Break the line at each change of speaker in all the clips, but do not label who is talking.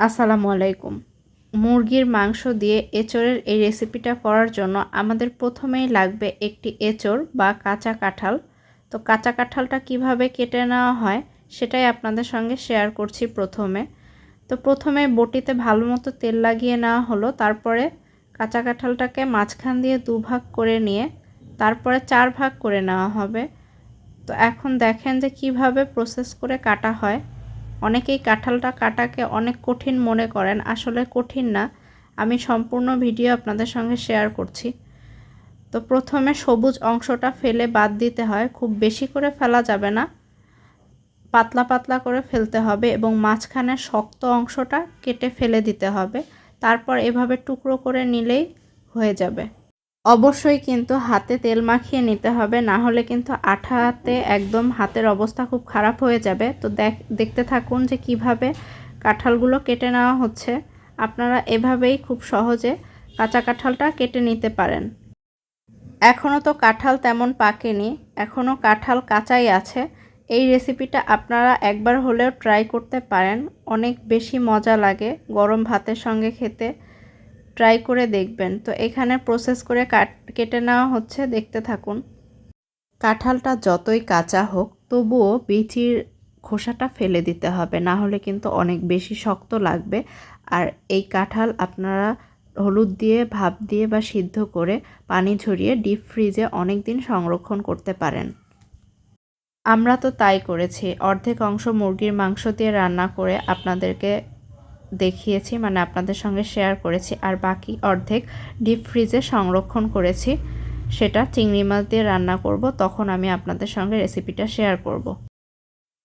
আসসালামু আলাইকুম। মুরগির মাংস দিয়ে এঁচোড়ের এই রেসিপিটা করার জন্য আমাদের প্রথমেই লাগবে একটি এঁচোড় বা কাঁচা কাঁঠাল। তো কাঁচা কাঁঠালটা কিভাবে কেটে নেওয়া হয় সেটাই আপনাদের সঙ্গে শেয়ার করছি প্রথমে। তো প্রথমে বটিতে ভালো মতো তেল লাগিয়ে নেওয়া হলো, তারপরে কাঁচা কাঁঠালটাকে মাঝখান দিয়ে দুভাগ করে নিয়ে তারপরে 4 ভাগ করে নেওয়া হবে। তো এখন দেখেন যে কিভাবে প্রসেস করে কাটা হয়। অনেকেই কাঁঠালটা কাটাকে অনেক কঠিন মনে করেন, আসলে কঠিন না। আমি সম্পূর্ণ ভিডিও আপনাদের সঙ্গে শেয়ার করছি। তো প্রথমে সবুজ অংশটা ফেলে বাদ দিতে হয়, খুব বেশি করে ফেলা যাবে না, পাতলা পাতলা করে ফেলতে হবে এবং মাঝখানে শক্ত অংশটা কেটে ফেলে দিতে হবে। তারপর এভাবে টুকরো করে নিলেই হয়ে যাবে। অবশ্যই কিন্তু হাতে তেল মাখিয়ে নিতে হবে, না হলে কিন্তু আঠাতে একদম হাতের অবস্থা খুব খারাপ হয়ে যাবে। তো দেখতে থাকুন যে কিভাবে কাঁঠালগুলো কেটে নেওয়া হচ্ছে। আপনারা এভাবেই খুব সহজে কাঁচা কাঁঠালটা কেটে নিতে পারেন। এখনও তো কাঁঠাল তেমন পাকেনি, এখনও কাঁঠাল কাঁচাই আছে। এই রেসিপিটা আপনারা একবার হলেও ট্রাই করতে পারেন, অনেক বেশি মজা লাগে গরম ভাতের সঙ্গে খেতে। ট্রাই করে দেখবেন। তো এখানে প্রসেস করে কেটে নেওয়া হচ্ছে, দেখতে থাকুন। কাঁঠালটা যতই কাঁচা হোক তবুও বিচির খোসাটা ফেলে দিতে হবে, না হলে কিন্তু অনেক বেশি শক্ত লাগবে। আর এই কাঁঠাল আপনারা হলুদ দিয়ে ভাপ দিয়ে বা সিদ্ধ করে পানি ঝরিয়ে ডিপ ফ্রিজে অনেক দিন সংরক্ষণ করতে পারেন। আমরা তো তাই করেছি, অর্ধেক অংশ মুরগির মাংস দিয়ে রান্না করে আপনাদেরকে দেখিয়েছি, মানে আপনাদের সঙ্গে শেয়ার করেছি, আর বাকি অর্ধেক ডিপ ফ্রিজে সংরক্ষণ করেছি। সেটা চিংড়ি মাছ দিয়ে রান্না করব, তখন আমি আপনাদের সঙ্গে রেসিপিটা শেয়ার করব।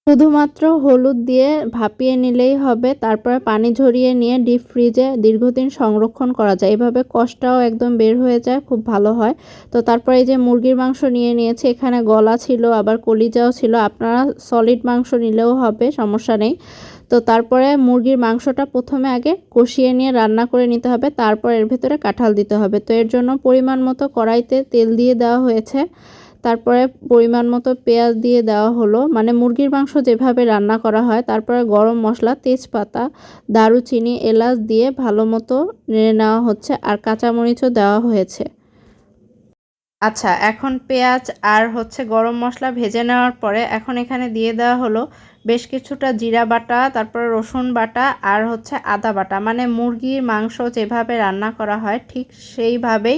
শুধুমাত্র হলুদ দিয়ে ভাপিয়ে নিলেই হবে, তারপরে পানি ঝরিয়ে নিয়ে ডিপ ফ্রিজে দীর্ঘদিন সংরক্ষণ করা যায়। এভাবে কষটাও একদম বের হয়ে যায়, খুব ভালো হয়। তো তারপরে এই যে মুরগির মাংস নিয়ে নিয়েছি, এখানে গলা ছিল আবার কলিজাও ছিল, আপনারা সলিড মাংস নিলেও হবে, সমস্যা নেই। তো তারপরে মুরগির মাংসটা প্রথমে আগে কষিয়ে নিয়ে রান্না করে নিতে হবে, তারপর এর ভেতরে কাঁঠাল দিতে হবে। তো এর জন্য পরিমাণ মতো কড়াইতে তেল দিয়ে দেওয়া হয়েছে, তারপরে পরিমাণ মতো পেঁয়াজ দিয়ে দেওয়া হলো, মানে মুরগির মাংস যেভাবে রান্না করা হয়। তারপরে গরম মশলা, তেজপাতা, দারুচিনি, এলাচ দিয়ে ভালো মতো নেড়ে নেওয়া হচ্ছে, আর কাঁচামরিচও দেওয়া হয়েছে। আচ্ছা, এখন পেঁয়াজ আর গরম মশলা ভেজে নেওয়ার পরে এখন এখানে দিয়ে দেওয়া হলো বেশ কিছুটা জিরা বাটা, তারপরে রসুন বাটা আর আদা বাটা, মানে মুরগির মাংস যেভাবে রান্না করা হয় ঠিক সেইভাবেই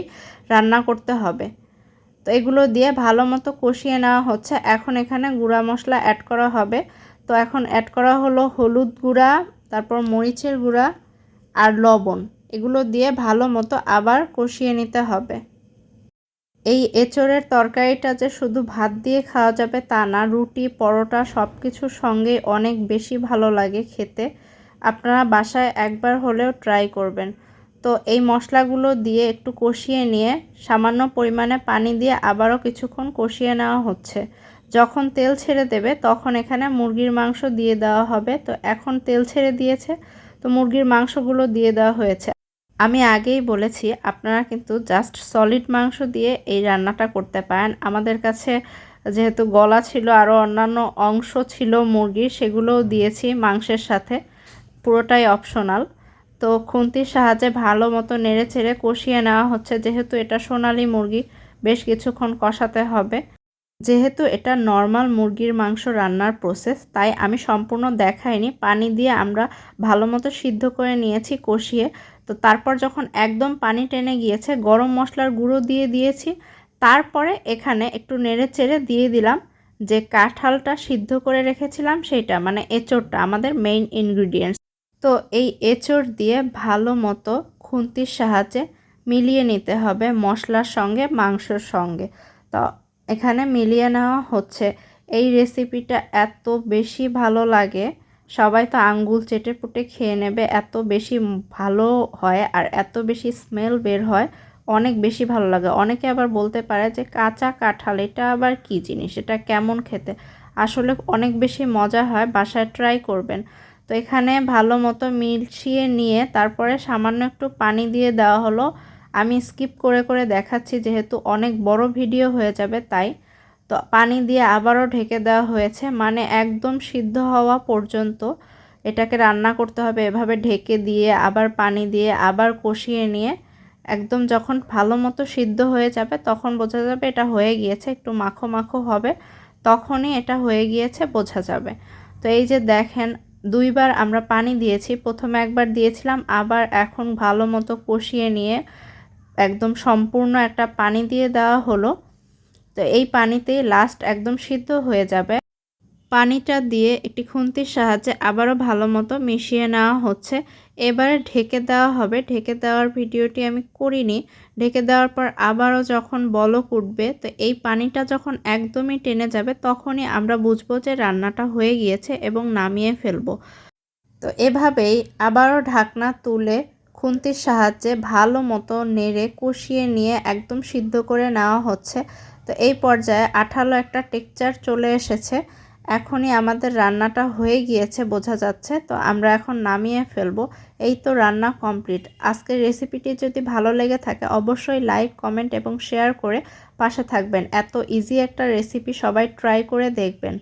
রান্না করতে হবে। তো এগুলো দিয়ে ভালো মতো কষিয়ে নেওয়া হচ্ছে। এখন এখানে গুঁড়া মশলা অ্যাড করা হবে। তো এখন অ্যাড করা হলো হলুদ গুঁড়া, তারপর মরিচের গুঁড়া আর লবণ। এগুলো দিয়ে ভালো মতো আবার কষিয়ে নিতে হবে। এই এঁচোড়ের তরকারিটা যে শুধু ভাত দিয়ে খাওয়া যাবে তা না, রুটি, পরোটা সব কিছুর সঙ্গেই অনেক বেশি ভালো লাগে খেতে। আপনারা বাসায় একবার হলেও ট্রাই করবেন। তো এই মশলাগুলো দিয়ে একটু কষিয়ে নিয়ে সামান্য পরিমাণে পানি দিয়ে আবারও কিছুক্ষণ কষিয়ে নেওয়া হচ্ছে। যখন তেল ছেড়ে দেবে তখন এখানে মুরগির মাংস দিয়ে দেওয়া হবে। তো এখন তেল ছেড়ে দিয়েছে, তো মুরগির মাংসগুলো দিয়ে দেওয়া হয়েছে। আমি আগেই বলেছি আপনারা কিন্তু জাস্ট সলিড মাংস দিয়ে এই রান্নাটা করতে পারেন। আমাদের কাছে যেহেতু গলা ছিল, আরও অন্যান্য অংশ ছিল মুরগির, সেগুলোও দিয়েছি মাংসের সাথে, পুরোটাই অপশনাল। তো খুন্তির সাহায্যে ভালো মতো নেড়ে চেড়ে কষিয়ে নেওয়া হচ্ছে। যেহেতু এটা সোনালী মুরগি, বেশ কিছুক্ষণ কষাতে হবে। যেহেতু এটা নর্মাল মুরগির মাংস রান্নার প্রসেস, তাই আমি সম্পূর্ণ দেখাইনি। পানি দিয়ে আমরা ভালো মতো সিদ্ধ করে নিয়েছি কষিয়ে। তো তারপর যখন একদম পানি টেনে গিয়েছে, গরম মশলার গুঁড়ো দিয়ে দিয়েছি। তারপরে এখানে একটু নেড়ে চেড়ে দিয়ে দিলাম যে কাঁঠালটা সিদ্ধ করে রেখেছিলাম সেইটা, মানে এঁচোড়টা আমাদের মেইন ইনগ্রিডিয়েন্টস। তো এই এঁচোড় দিয়ে ভালো মতো খুন্তির সাহায্যে মিলিয়ে নিতে হবে মশলার সঙ্গে, মাংসর সঙ্গে। তো এখানে মিলিয়ে নেওয়া হচ্ছে। এই রেসিপিটা এত বেশি ভালো লাগে, সবাই তো আঙ্গুল চেটে পুটে খেয়ে নেবে, এত বেশি ভালো হয় আর এত বেশি স্মেল বের হয়, অনেক বেশি ভালো লাগে। অনেকে আবার বলতে পারে যে কাঁচা কাঁঠাল এটা আবার কী জিনিস, এটা কেমন খেতে। আসলে অনেক বেশি মজা হয়, বাসায় ট্রাই করবেন। তো এখানে ভালো মতো মিশিয়ে নিয়ে তারপরে সামান্য একটু পানি দিয়ে দেওয়া হলো। আমি স্কিপ করে করে দেখাচ্ছি যেহেতু অনেক বড় ভিডিও হয়ে যাবে তাই। তো পানি দিয়ে আবারও ঢেকে দেওয়া হয়েছে, মানে একদম সিদ্ধ হওয়া পর্যন্ত এটাকে রান্না করতে হবে এভাবে ঢেকে দিয়ে আবার পানি দিয়ে আবার কষিয়ে নিয়ে একদম যখন ভালো মতো সিদ্ধ হয়ে যাবে তখন বোঝা যাবে এটা হয়ে গিয়েছে, একটু মাখো মাখো হবে, তখনই এটা হয়ে গিয়েছে বোঝা যাবে। তো এই যে দেখেন 2 বার আমরা পানি দিয়েছি, প্রথমে একবার দিয়েছিলাম, আবার এখন ভালো মতো কষিয়ে নিয়ে একদম সম্পূর্ণ একটা পানি দিয়ে দেওয়া হলো। তো এই পানিতেই লাস্ট একদম সিদ্ধ হয়ে যাবে। পানিটা দিয়ে একটি খুন্তির সাহায্যে আবারও ভালো মতো মিশিয়ে নেওয়া হচ্ছে। এবারে ঢেকে দেওয়া হবে। ঢেকে দেওয়ার ভিডিওটি আমি করিনি। ঢেকে দেওয়ার পর আবারও যখন বলক উঠবে, তো এই পানিটা যখন একদমই টেনে যাবে তখনই আমরা বুঝবো যে রান্নাটা হয়ে গিয়েছে এবং নামিয়ে ফেলবো। তো এভাবেই আবারও ঢাকনা তুলে খুন্তির সাহায্যে ভালো মতো নেড়ে কষিয়ে নিয়ে একদম সিদ্ধ করে নেওয়া হচ্ছে। তো এই পর্যায়ে আঠালো একটা টেক্সচার চলে এসেছে। এখনই আমাদের রান্নাটা হয়ে গিয়েছে বোঝা যাচ্ছে। তো আমরা এখন নামিয়ে ফেলবো। এই তো রান্না কমপ্লিট। আজকের রেসিপিটি যদি ভালো লেগে থাকে অবশ্যই লাইক, কমেন্ট এবং শেয়ার করে পাশে থাকবেন। এত ইজি একটা রেসিপি সবাই ট্রাই করে দেখবেন।